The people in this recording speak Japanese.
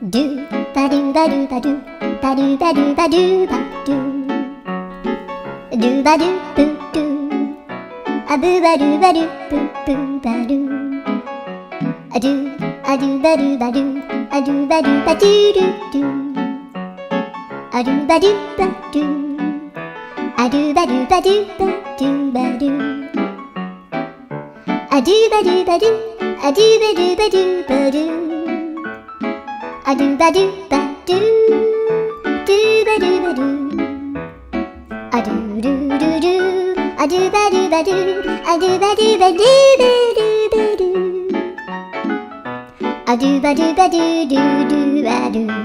ドゥバドゥバドゥバドゥバドゥバドゥバドゥバドゥドゥバドゥブドゥアブバドゥバドゥブブバドゥアドゥアドゥバドゥバドゥアドゥバドゥバドゥドゥドゥアドゥバドゥバドゥアドゥバドゥバドゥバドゥバドゥアドゥバドゥバドゥアドゥバドゥバドゥバドゥアドゥバドゥバドゥドゥバドゥバドゥアドゥルルルアドゥバドゥバドゥアドゥバドゥバドゥバドゥバドゥアドゥバドゥバドゥドゥドゥバドゥ